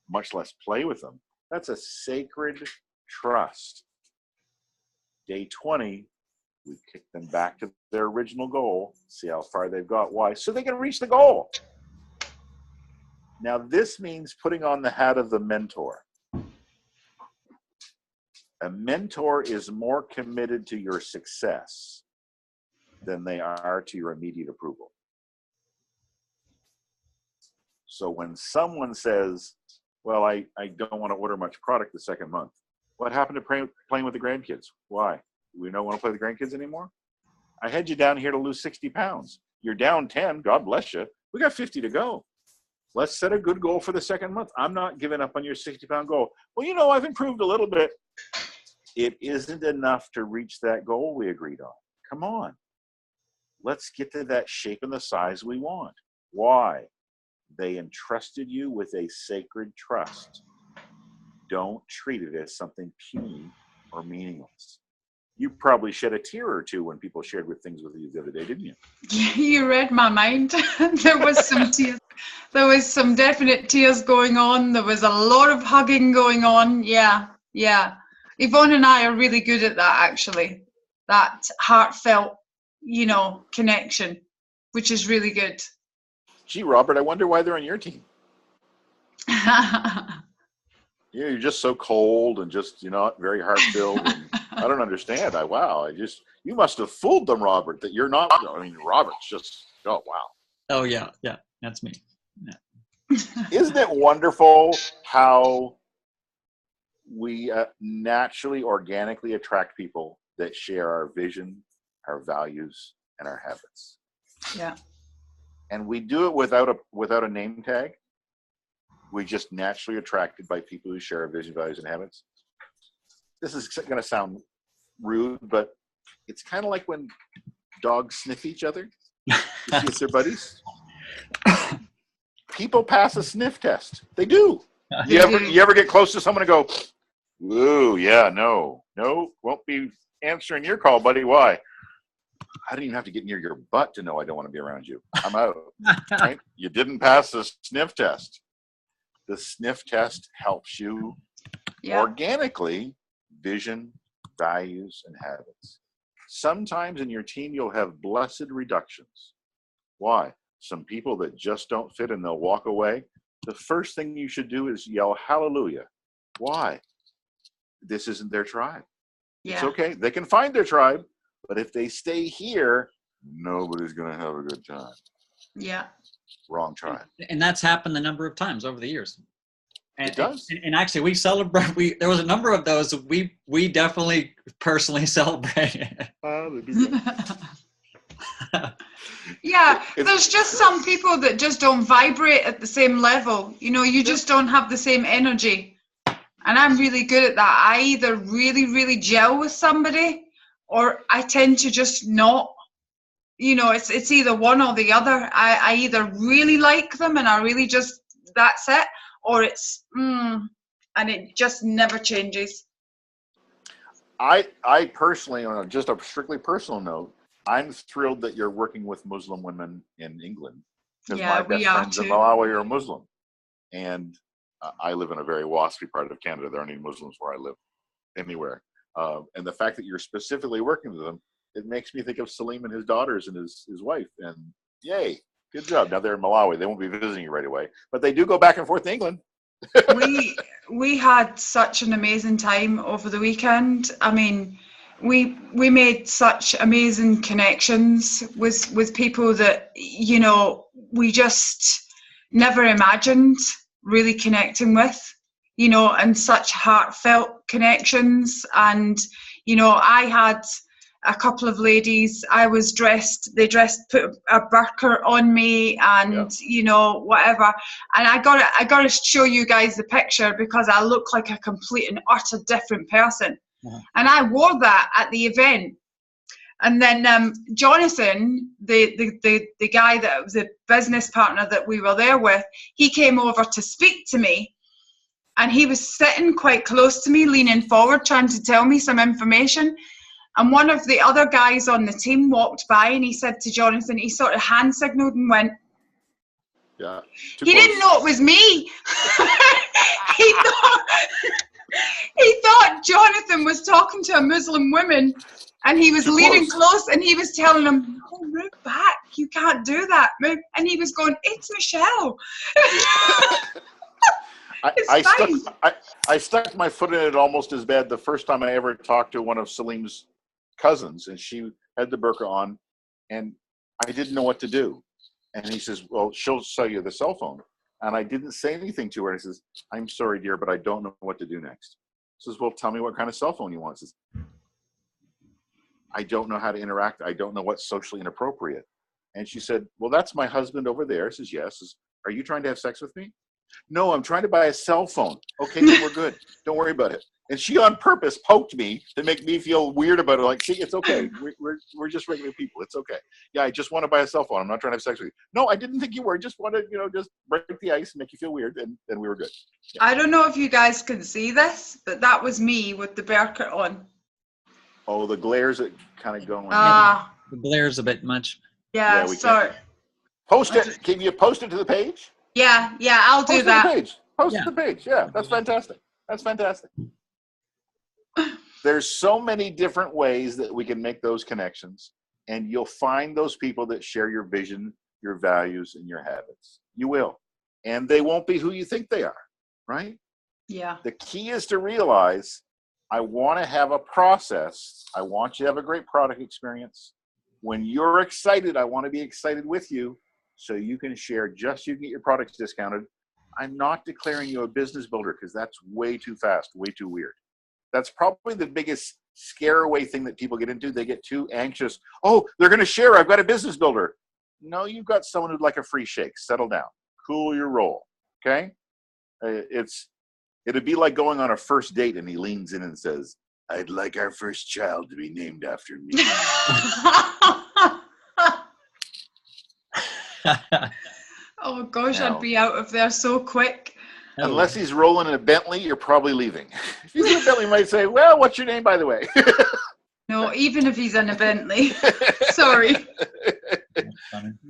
[SPEAKER 2] much less play with them. That's a sacred trust. Day 20, we kick them back to their original goal, see how far they've got. Why? So they can reach the goal. Now, this means putting on the hat of the mentor. A mentor is more committed to your success than they are to your immediate approval. So when someone says, well, I don't want to order much product the second month. What happened to playing with the grandkids? Why? Do we not want to play with the grandkids anymore? I had you down here to lose 60 pounds. You're down 10. God bless you. We got 50 to go. Let's set a good goal for the second month. I'm not giving up on your 60-pound goal. Well, I've improved a little bit. It isn't enough to reach that goal we agreed on. Come on. Let's get to that shape and the size we want. Why? They entrusted you with a sacred trust. Don't treat it as something puny or meaningless. You probably shed a tear or two when people shared things with you the other day, didn't you?
[SPEAKER 5] You read my mind. There was some tears. There was some definite tears going on. There was a lot of hugging going on. Yeah. Yvonne and I are really good at that, actually. That heartfelt, connection, which is really good.
[SPEAKER 2] Gee, Robert, I wonder why they're on your team. You're just so cold and just, very heart-filled. And I don't understand. You must have fooled them, Robert, that you're not. Robert's just, oh, wow.
[SPEAKER 1] Oh, yeah, that's me. Yeah.
[SPEAKER 2] Isn't it wonderful how we naturally, organically attract people that share our vision, our values, and our habits?
[SPEAKER 5] Yeah. And
[SPEAKER 2] we do it without a name tag. We just naturally attracted by people who share our vision, values, and habits. This is going to sound rude, but it's kind of like when dogs sniff each other. You see if they're buddies. People pass a sniff test. They do. You ever get close to someone and go, "Ooh, yeah, no, won't be answering your call, buddy. Why? I didn't even have to get near your butt to know I don't want to be around you. I'm out." Right? You didn't pass the sniff test. The sniff test helps you organically vision, values, and habits. Sometimes in your team, you'll have blessed reductions. Why? Some people that just don't fit and they'll walk away. The first thing you should do is yell hallelujah. Why? This isn't their tribe. Yeah. It's okay. They can find their tribe, but if they stay here, nobody's going to have a good time.
[SPEAKER 5] Yeah.
[SPEAKER 2] Wrong tribe.
[SPEAKER 1] And that's happened a number of times over the years. And,
[SPEAKER 2] it does.
[SPEAKER 1] And actually, we celebrate. There was a number of those we definitely personally celebrated.
[SPEAKER 5] Yeah, there's just some people that just don't vibrate at the same level. You just don't have the same energy. And I'm really good at that. I either really, really gel with somebody, or I tend to just not. It's either one or the other. I either really like them and I really just, that's it, or it's, and it just never changes.
[SPEAKER 2] I personally, on just a strictly personal note, I'm thrilled that you're working with Muslim women in England. Because my best friends in Malawi are Muslim. And I live in a very waspy part of Canada. There aren't any Muslims where I live, anywhere. And the fact that you're specifically working with them, it makes me think of Salim and his daughters and his wife. And yay, good job. Now they're in Malawi. They won't be visiting you right away. But they do go back and forth to England.
[SPEAKER 5] We had such an amazing time over the weekend. I mean, we made such amazing connections with people that, we just never imagined really connecting with, and such heartfelt connections. And, I had a couple of ladies, put a burqa on me and, whatever. And I got to show you guys the picture because I look like a complete and utter different person. Uh-huh. And I wore that at the event. And then Jonathan, the guy that was the business partner that we were there with, he came over to speak to me. And he was sitting quite close to me, leaning forward, trying to tell me some information. And one of the other guys on the team walked by and he said to Jonathan, he sort of hand signaled and went,
[SPEAKER 2] yeah.
[SPEAKER 5] He didn't know it was me. He thought Jonathan was talking to a Muslim woman and he was leaning close and he was telling him, "Oh, move back. You can't do that. Move." And he was going, "It's Michelle."
[SPEAKER 2] I stuck my foot in it almost as bad the first time I ever talked to one of Salim's cousins, and she had the burqa on, and I didn't know what to do. And he says, well, she'll sell you the cell phone. And I didn't say anything to her. And he says, I'm sorry, dear, but I don't know what to do next. He says, well, tell me what kind of cell phone you want. He says, I don't know how to interact. I don't know what's socially inappropriate. And she said, well, that's my husband over there. He says, yes. Says, are you trying to have sex with me? No, I'm trying to buy a cell phone. Okay, then we're good. Don't worry about it. And she on purpose poked me to make me feel weird about it. Like, see, it's okay. We're just regular people. It's okay. Yeah, I just want to buy a cell phone. I'm not trying to have sex with you. No, I didn't think you were. Just want to, just break the ice and make you feel weird. And then we were good. Yeah.
[SPEAKER 5] I don't know if you guys can see this, but that was me with the burqa on.
[SPEAKER 2] Oh, the glares that kind of going.
[SPEAKER 5] Ah.
[SPEAKER 1] The glare's a bit much.
[SPEAKER 5] Yeah, sorry.
[SPEAKER 2] Post it. Can you post it to the page?
[SPEAKER 5] Yeah, I'll do that.
[SPEAKER 2] Post it to the page. Yeah, that's fantastic. That's fantastic. There's so many different ways that we can make those connections, and you'll find those people that share your vision, your values, and your habits. You will. And they won't be who you think they are, right?
[SPEAKER 5] Yeah.
[SPEAKER 2] The key is to realize, I want to have a process. I want you to have a great product experience. When you're excited, I want to be excited with you so you can share just so you can get your products discounted. I'm not declaring you a business builder because that's way too fast, way too weird. That's probably the biggest scare away thing that people get into. They get too anxious. Oh, they're going to share. I've got a business builder. No, you've got someone who'd like a free shake. Settle down. Cool your roll. Okay? It'd be like going on a first date and he leans in and says, I'd like our first child to be named after me.
[SPEAKER 5] Oh gosh, I'd be out of there so quick.
[SPEAKER 2] Unless he's rolling in a Bentley, you're probably leaving. If he's in a Bentley, you might say, well, what's your name, by the way?
[SPEAKER 5] No, even if he's in a Bentley. Sorry.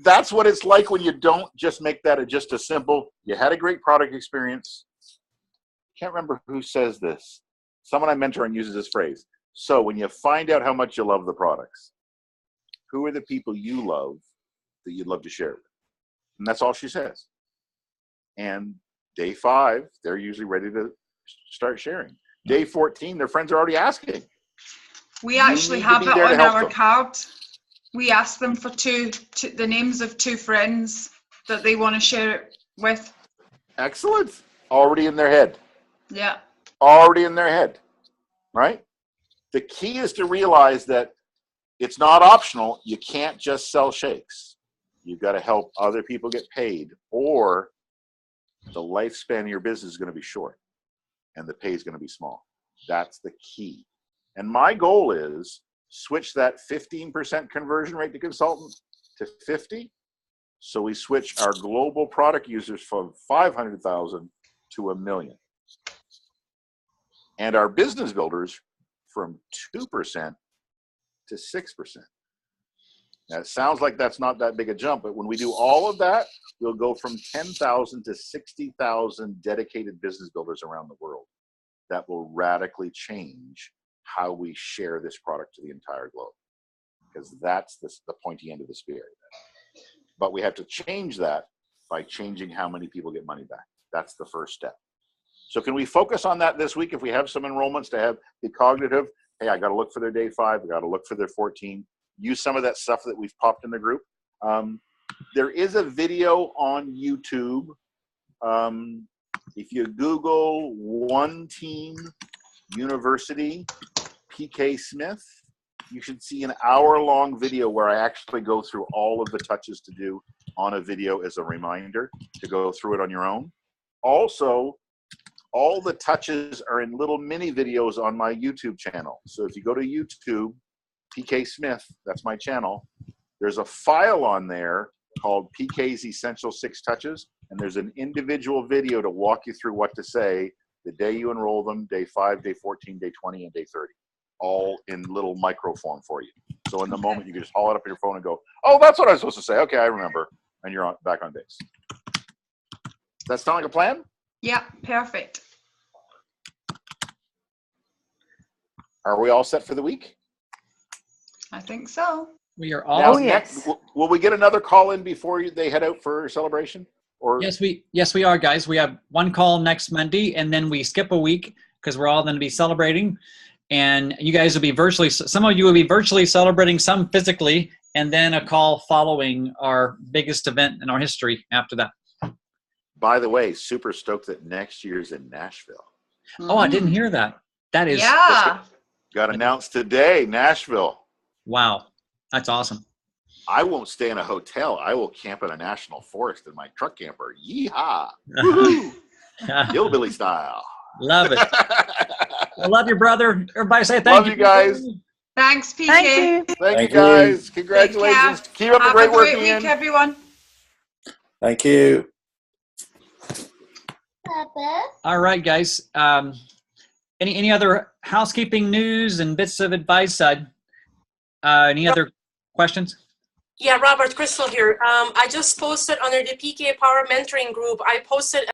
[SPEAKER 2] That's what it's like when you don't just make that just a simple, you had a great product experience. Can't remember who says this. Someone I mentor and uses this phrase. So when you find out how much you love the products, who are the people you love that you'd love to share with? And that's all she says. And day 5, they're usually ready to start sharing. Day 14, their friends are already asking.
[SPEAKER 5] We actually have it on our card. We ask them for the names of 2 friends that they want to share it with.
[SPEAKER 2] Excellent. Already in their head.
[SPEAKER 5] Yeah.
[SPEAKER 2] Already in their head, right? The key is to realize that it's not optional. You can't just sell shakes. You've got to help other people get paid, or the lifespan of your business is going to be short and the pay is going to be small. That's the key. And my goal is switch that 15% conversion rate to consultant to 50. So we switch our global product users from 500,000 to 1 million. And our business builders from 2% to 6%. Now, it sounds like that's not that big a jump, but when we do all of that, we'll go from 10,000 to 60,000 dedicated business builders around the world. That will radically change how we share this product to the entire globe, because that's the pointy end of the spear. But we have to change that by changing how many people get money back. That's the first step. So can we focus on that this week if we have some enrollments to have the cognitive, hey, I got to look for their day 5, I got to look for their 14, use some of that stuff that we've popped in the group. There is a video on YouTube. If you Google One Team University, PK Smith, you should see an hour-long video where I actually go through all of the touches to do on a video as a reminder to go through it on your own. Also, all the touches are in little mini videos on my YouTube channel. So if you go to YouTube, PK Smith, that's my channel, there's a file on there called PK's Essential 6 Touches, and there's an individual video to walk you through what to say the day you enroll them, day 5, day 14, day 20, and day 30, all in little micro form for you. So in the moment, you can just haul it up on your phone and go, oh, that's what I was supposed to say. Okay, I remember. And you're back on base. Does that sound like a plan?
[SPEAKER 5] Yeah, perfect.
[SPEAKER 2] Are we all set for the week?
[SPEAKER 5] I think so.
[SPEAKER 1] We are all.
[SPEAKER 2] Now,
[SPEAKER 7] yes.
[SPEAKER 2] will we get another call in before they head out for celebration? Or
[SPEAKER 1] Yes, we are, guys. We have one call next Monday, and then we skip a week because we're all going to be celebrating. And you guys will be virtually, some of you will be virtually celebrating, some physically, and then a call following our biggest event in our history after that.
[SPEAKER 2] by the way, super stoked that next year's in Nashville.
[SPEAKER 1] Oh, I didn't hear that. That is,
[SPEAKER 5] Yeah.
[SPEAKER 2] Got announced today, Nashville.
[SPEAKER 1] wow. That's awesome.
[SPEAKER 2] I won't stay in a hotel. I will camp in a national forest in my truck camper. Yeehaw! Woohoo! Hillbilly style.
[SPEAKER 1] Love it. I love your brother. Everybody say thank
[SPEAKER 2] Love
[SPEAKER 1] you.
[SPEAKER 2] you guys.
[SPEAKER 5] Thanks, PK.
[SPEAKER 4] Thank you.
[SPEAKER 2] Thank you
[SPEAKER 3] Thank you.
[SPEAKER 2] guys. Congratulations. Keep up the
[SPEAKER 5] Have
[SPEAKER 2] great
[SPEAKER 5] a
[SPEAKER 2] work,
[SPEAKER 5] great
[SPEAKER 2] Ian.
[SPEAKER 5] week, everyone.
[SPEAKER 3] Thank you.
[SPEAKER 1] All right, guys. Any other housekeeping news and bits of advice? Any other questions?
[SPEAKER 6] Yeah, Robert, Crystal here. I just posted under the PK Power Mentoring group, I posted